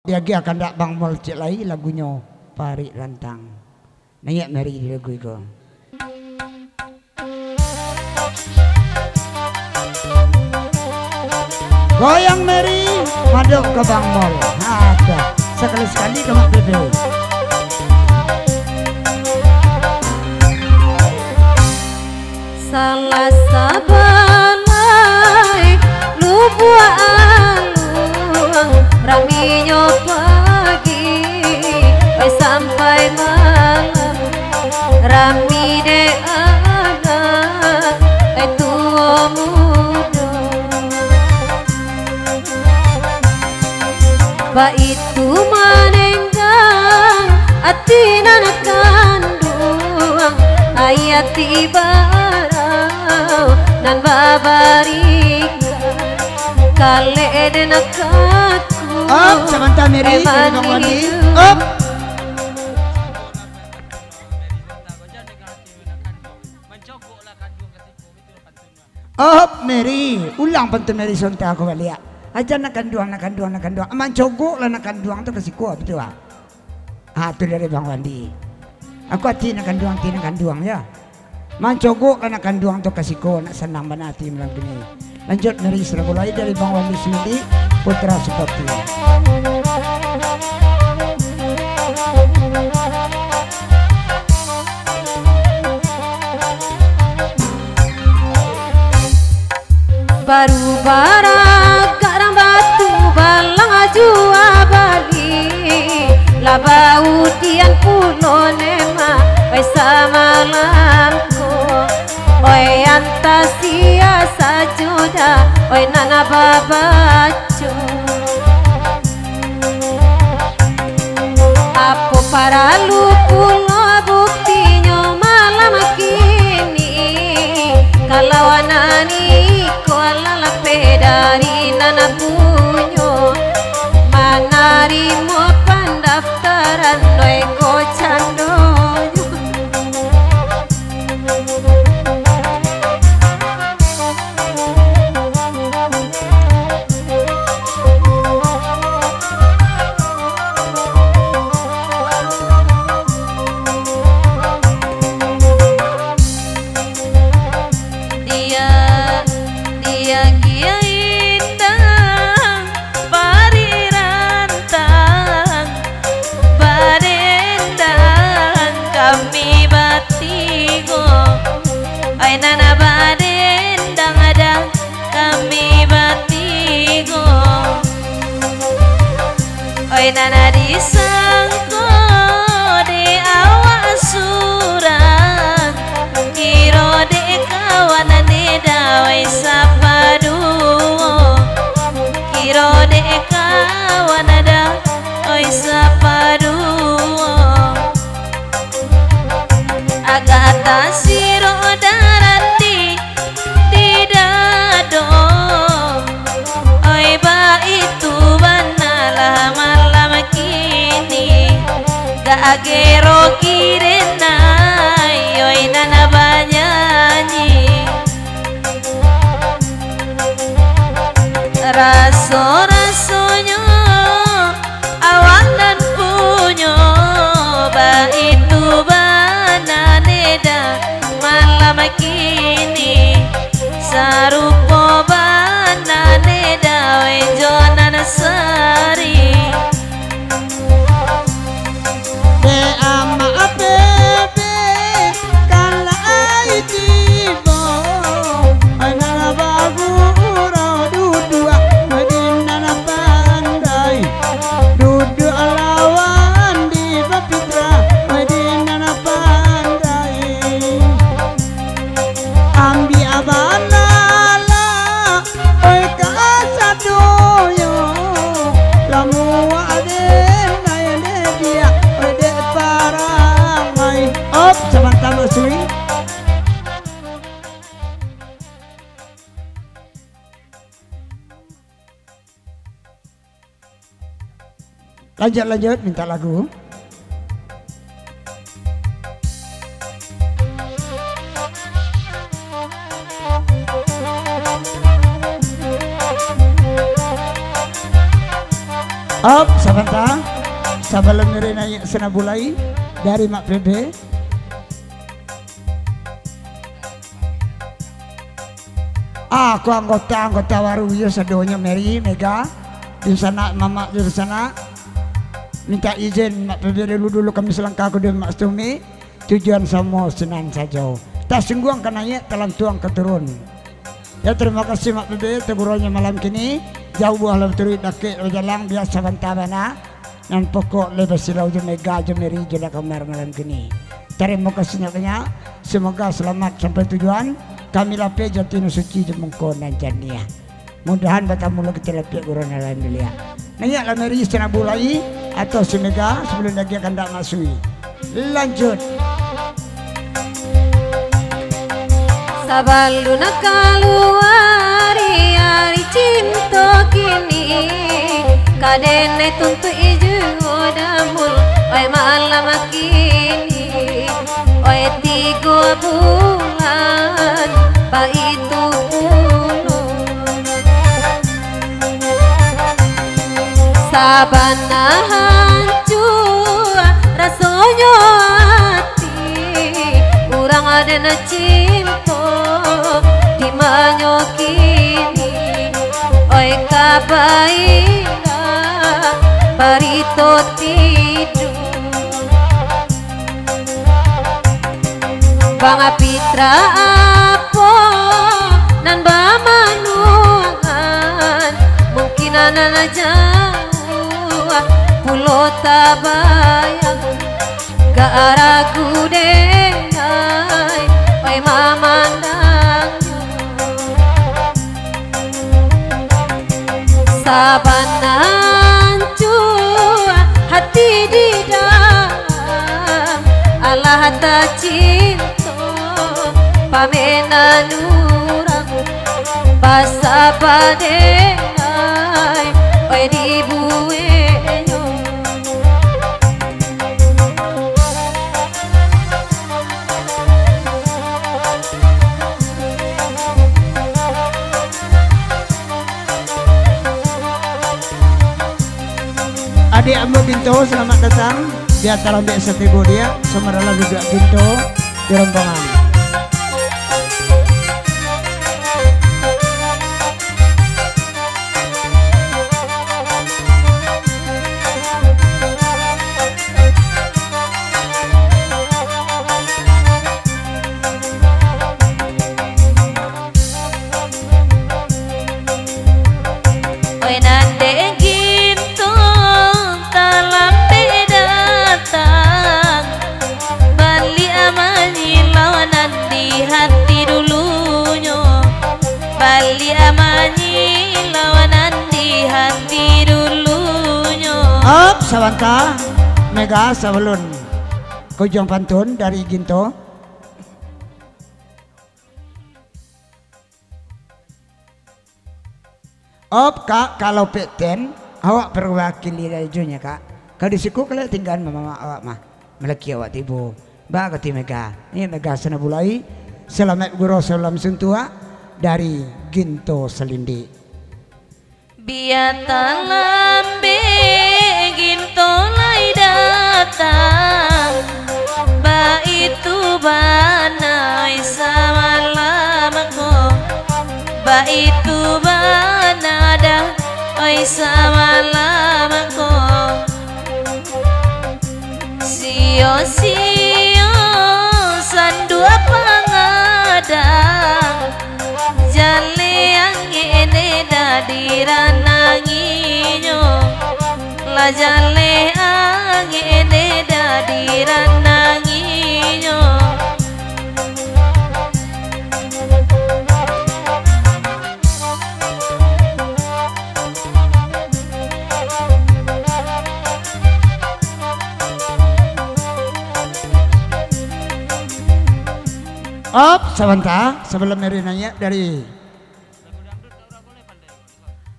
dia akan dak bang mol cek lai lagunya Pari Lantang. Nanya mari di lagu itu. Goyang Mary, maduk ke Bang Mol. Ada sekali-sekali ke Mak Bebe. Salah sabalai lubuan luang raminya pagi sampai malam rami de ada tua muda ba itu manenggang ati nana kandung ayat tibarau nan babarik kale denakatku sebentar Mary dari Bang Wandi. Mary, ulang pantun Mary sonta aku balik. Aja nak kanduang. Aman cogok lah nak kanduang tu kasih kuah betul ah. Tu dari Bang Wandi. Aku hati nak kanduang ya. Man cogok lah nak kanduang tu kasih kuah nak senang banati malam ini. Lanjut Mary selalu mulai dari Bang Wandi sendiri Putra Seperti. baru barak garang batu balang jua bali labau dian pulo nema oi samalamku oi antasia sajuda oi nana babacu apa para lupulo buktinya malam kini kalau anani dari nana punyo manari mo pendaftaran doi kocando nana disangko de awak suran kiro de kawan de dawai sapadu kiro de kawan da oi sapadu agata siro darati tidak do oi ba itu banalah agero kirena yoi nana banyanyi raso-rasonya awak dan punyo ba itu bananeda malam kini sarupo bananeda wejonan sari lanjut minta lagu. Op, sebentar. Sebelum naik senabulai dari Mak Bebe. Aku anggota baru ya sedonya Mary Mega di sana, Mama di sana minta izin Mak Bebe dulu kami selangkah aku dengan Mak Stumi. Tujuan semua senang saja. Tak sungguh kenanya telan tuang keturun. Ya terima kasih Mak Bebe tegurannya malam kini. Jauh buah lebih turut dakik berjalan biasa bantabana. Dan pokok lebih silau Mega Mary jodoh kamar malam kini. Terima kasih banyak. Semoga selamat sampai tujuan. Kami lapis Jatino Suci Jemungkon dan Jania. Mudahan bertemu lagi terlapis gurun lain belia. Nanya lah Mary setengah bulai atau si Mega sebelum lagi akan tak masui. Lanjut. Sabaluna kaluari hari cinta kini kadene tuntu iju damul oi malam kini oi 3 bulan pa itu puluh sabana hancur rasanya hati urang ada na cinta di manyo kini oi kabaina barito tidur banga pitra apa nan bamanuangan mungkin anana jauh pulau tabayang gak ragu denai oi mamandang sabanan cua hati di dalam Allah tak cinta pamena nurang basa padenai oi dibuenyo Adik Ambo Binto selamat datang di atas lambek setego dia sama dalam juga Binto di rombongan. Bali amanyi lawanan di hati dulunya. Op, sawanta Mega sebelum kujang pantun dari Ginto. Op kak, kalau peten awak perwakili dari junya kak. Kalau disiku kalau tinggal mama awak mah melaki awak tibu. Bagati Mega, ini Mega sana bulai. Selamat guru salam sentua dari Ginto Selindi. Biata lambe Ginto lai datang ba itu banai samalamako ba itu banada oi samalamako sio-sio sandua pangadang jale yang ini dadiran nanginyo la jale ang ini dadiran nanginyo Op, sebentar sebelum Mary nanya dari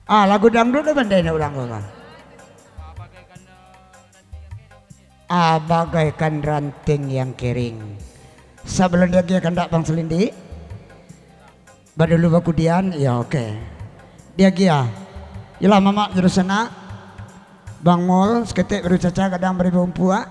lagu dangdut udah pandai nak ulang kau. Bagaikan ranting yang kering. Sebelum dia akan tak bang Selindi. Badulu bakudian, ya oke. Dia gia. Yalah mama terus sana. Bang Mol seketik baru caca kadang beri bumpua